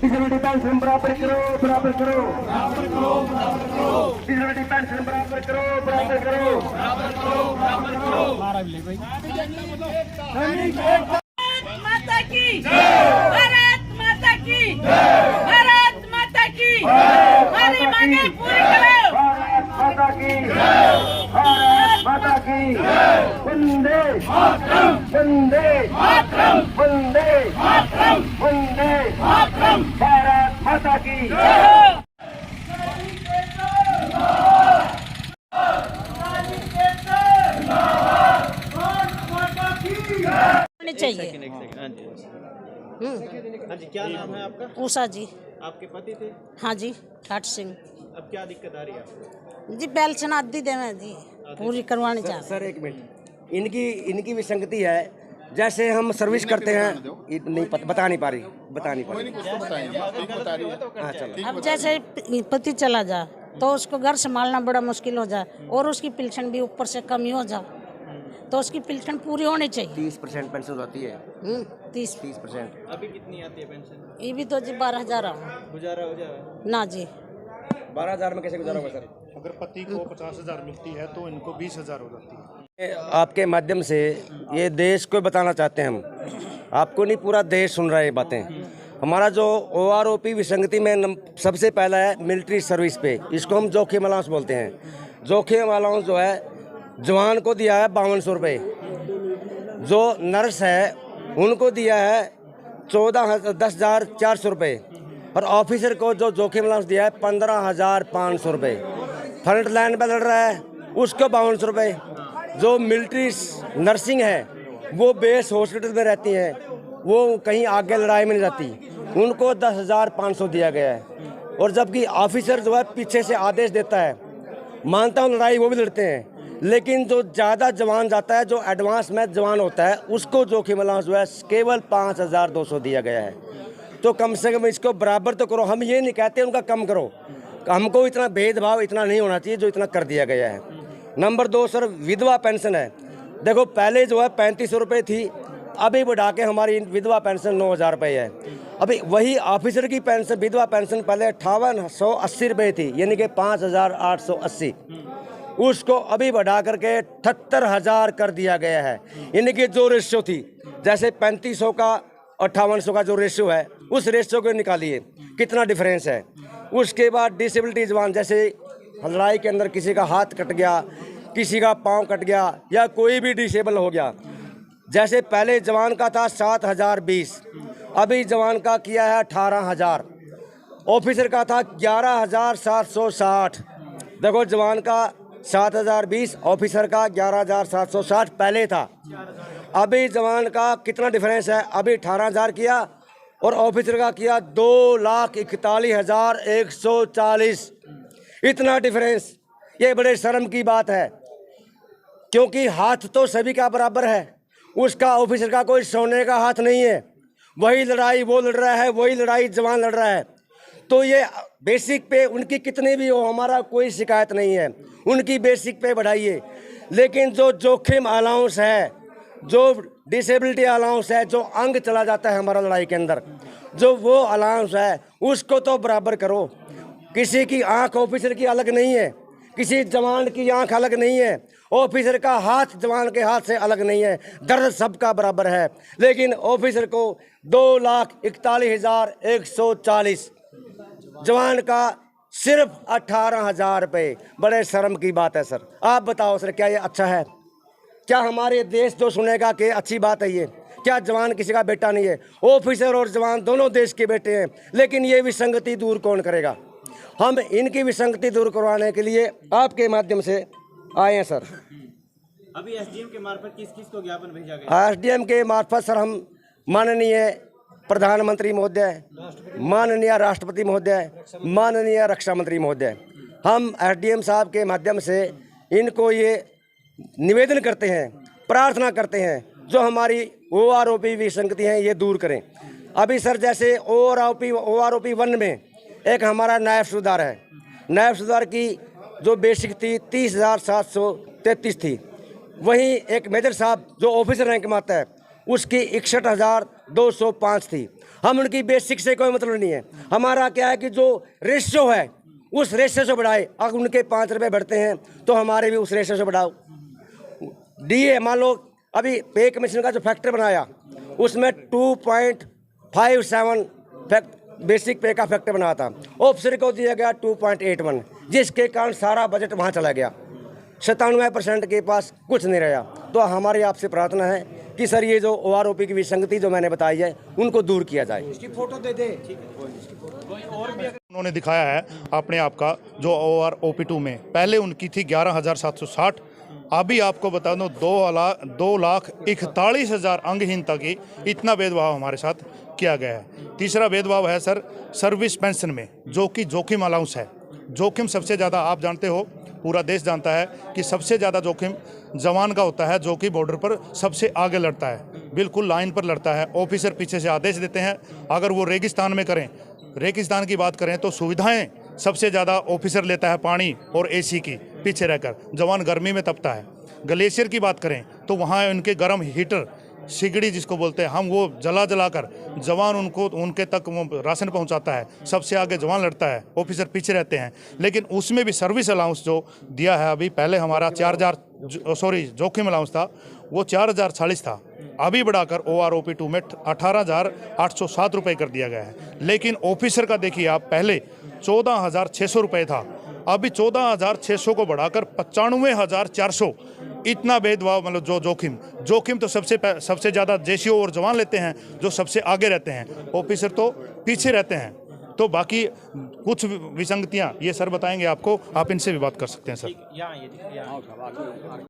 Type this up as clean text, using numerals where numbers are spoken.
Disability pension बराबर करो, बराबर करो, बराबर करो, बराबर करो, डिसेबिलिटी पेंशन बराबर करो, बराबर करो, बराबर करो, बराबर करो। माता की भारत माता की भारत माता की हमारी मांगे पूरी करो। भारत माता की भारत माता की वंदे मातरम, वंदे मातरम, वंदे मातरम, वंदे मातरम, भारत माता की होनी चाहिए। हाँ जी, क्या नाम है आपका? उषा जी। आपके पति थे? हाँ जी, ठाट सिंह अब क्या दिक्कत आ रही है आपको? जी। पेंशन आदि देवे जी पूरी करवानी चाहिए। सर एक मिनट, इनकी विसंगति है। जैसे हम सर्विस करते हैं, नहीं बता नहीं पा रही। हाँ चलो। अब जैसे पति चला जा तो उसको घर संभालना बड़ा मुश्किल हो जाए और उसकी पेंशन भी ऊपर से कमी हो जाए तो उसकी पेंशन पूरी होनी चाहिए। 30% पेंशन होती है। 30%। अभी कितनी आती है पेंशन? ये भी तो जी 12,000 गुजारा हो जाए? ना जी। 12,000 में कैसे गुजारा होगा सर? अगर पति को 50,000 मिलती है तो इनको 20,000 हो जाती है। आपके माध्यम से ये देश को बताना चाहते हैं हम, आपको नहीं पूरा देश सुन रहा है ये बातें। हमारा जो OROP विसंगति में सबसे पहला है मिलिट्री सर्विस पे, इसको हम जोखिम अलाउंस बोलते हैं। जोखिम अलाउंस जो है जवान को दिया है 5200 रुपये, जो नर्स है उनको दिया है 10,400 रुपये और ऑफिसर को जो जोखिम अलाउंस दिया है 15,500 रुपये। फ्रंट लाइन पर लड़ रहा है उसको 5200 रुपये। जो मिलिट्री नर्सिंग है वो बेस हॉस्पिटल में रहती हैं, वो कहीं आगे लड़ाई में नहीं जाती, उनको 10,500 दिया गया है। और जबकि ऑफिसर जो है पीछे से आदेश देता है, मानता हूँ लड़ाई वो भी लड़ते हैं, लेकिन जो ज़्यादा जवान जाता है, जो एडवांस में जवान होता है, उसको जोखिम अलाउंस जो है केवल 5,200 दिया गया है। तो कम से कम इसको बराबर तो करो। हम ये नहीं कहते उनका कम करो, हमको इतना भेदभाव इतना नहीं होना चाहिए जो इतना कर दिया गया है। नंबर 2 सर, विधवा पेंशन है। देखो पहले जो है 3500 रुपये थी, अभी बढ़ा के हमारी विधवा पेंशन 9,000 रुपये है। अभी वही ऑफिसर की पेंशन, विधवा पेंशन पहले 5880 रुपये थी, यानी कि 5,880, उसको अभी बढ़ा करके 78,000 कर दिया गया है। यानी कि जो रेशियो थी, जैसे 3500 का 5800 का जो रेशियो है, उस रेशियो को निकालिए कितना डिफरेंस है। उसके बाद डिसेबिलिटी जवान, जैसे लड़ाई के अंदर किसी का हाथ कट गया, किसी का पाँव कट गया या कोई भी डिसेबल हो गया, जैसे पहले जवान का था 7,020, अभी जवान का किया है 18,000। ऑफिसर का था 11,760। देखो जवान का 7,020, ऑफिसर का 11,760 पहले था। अभी जवान का कितना डिफरेंस है, अभी 18,000 किया और ऑफिसर का किया 2,41,140। इतना डिफरेंस, ये बड़े शर्म की बात है, क्योंकि हाथ तो सभी का बराबर है। उसका ऑफिसर का कोई सोने का हाथ नहीं है, वही लड़ाई वो लड़ रहा है, वही लड़ाई जवान लड़ रहा है। तो ये बेसिक पे उनकी कितनी भी हो, हमारा कोई शिकायत नहीं है, उनकी बेसिक पे बढ़ाइए। लेकिन जो जोखिम अलाउंस है, जो डिसेबिलिटी अलाउंस है, जो अंग चला जाता है हमारा लड़ाई के अंदर, जो वो अलाउंस है उसको तो बराबर करो। किसी की आंख ऑफिसर की अलग नहीं है, किसी जवान की आंख अलग नहीं है, ऑफिसर का हाथ जवान के हाथ से अलग नहीं है, दर्द सबका बराबर है। लेकिन ऑफिसर को 2,41,140, जवान का सिर्फ 18,000 रुपये। बड़े शर्म की बात है सर। आप बताओ सर, क्या ये अच्छा है? क्या हमारे देश जो सुनेगा कि अच्छी बात है ये? क्या जवान किसी का बेटा नहीं है? ऑफिसर और जवान दोनों देश के बेटे हैं। लेकिन ये विसंगति दूर कौन करेगा? हम इनकी विसंगति दूर करवाने के लिए आपके माध्यम से आए हैं सर। अभी SDM के मार्फत किस किस को ज्ञापन भेजा गया? SDM के मार्फत सर हम माननीय प्रधानमंत्री महोदय, माननीय राष्ट्रपति महोदय, माननीय रक्षा मंत्री महोदय, हम SDM साहब के माध्यम से इनको ये निवेदन करते हैं, प्रार्थना करते हैं, जो हमारी OROP विसंगति हैं ये दूर करें। अभी सर जैसे OROP 1 में एक हमारा नायब सुधार है, नायब सुधार की जो बेसिक थी 30,733 थी, वहीं एक मेजर साहब जो ऑफिसर रैंक में आता है उसकी 61,205 थी। हम उनकी बेसिक से कोई मतलब नहीं है। हमारा क्या है कि जो रेशियो है उस रेशियो से बढ़ाए। अगर उनके 5 रुपये बढ़ते हैं तो हमारे भी उस रेशियो से बढ़ाओ। डीए मान लो अभी पे कमीशन का जो फैक्टर बनाया उसमें 2.57 बेसिक पे का फैक्टर बना था, ऑफिसर को दिया गया 2.81, जिसके कारण सारा बजट वहाँ चला गया। 97% के पास कुछ नहीं रहा। तो हमारी आपसे प्रार्थना है कि सर ये जो OROP की विसंगति जो मैंने बताई है उनको दूर किया जाए। इसकी फोटो दे दे। उन्होंने दिखाया है अपने आप का जो OROP2 में पहले उनकी थी 11,760, अभी आपको बता दूं 2,41,000 अंगहीनता की इतना भेदभाव हमारे साथ किया गया है। तीसरा भेदभाव है सर सर्विस पेंशन में, जो कि जोखिम अलाउंस है। जोखिम सबसे ज़्यादा आप जानते हो, पूरा देश जानता है कि सबसे ज़्यादा जोखिम जवान का होता है, जो कि बॉर्डर पर सबसे आगे लड़ता है, बिल्कुल लाइन पर लड़ता है। ऑफिसर पीछे से आदेश देते हैं। अगर वो रेगिस्तान में करें, रेगिस्तान की बात करें तो सुविधाएं सबसे ज़्यादा ऑफिसर लेता है, पानी और AC की पीछे रहकर। जवान गर्मी में तपता है। ग्लेशियर की बात करें तो वहाँ उनके गर्म हीटर सिगड़ी जिसको बोलते हैं हम, वो जला कर जवान उनके तक वो राशन पहुंचाता है। सबसे आगे जवान लड़ता है, ऑफिसर पीछे रहते हैं। लेकिन उसमें भी सर्विस अलाउंस जो दिया है अभी, पहले हमारा जोखिम अलाउंस था वो 4,040 था, अभी बढ़ाकर OROP2 में 18,807 रुपये कर दिया गया है। लेकिन ऑफिसर का देखिए आप, पहले 14,600 रुपये था, अभी 14,600 को बढ़ाकर 95,400। इतना भेदभाव, मतलब जो जोखिम तो सबसे ज़्यादा JCO और जवान लेते हैं, जो सबसे आगे रहते हैं, ऑफिसर तो पीछे रहते हैं। तो बाकी कुछ विसंगतियां ये सर बताएंगे आपको, आप इनसे भी बात कर सकते हैं सर।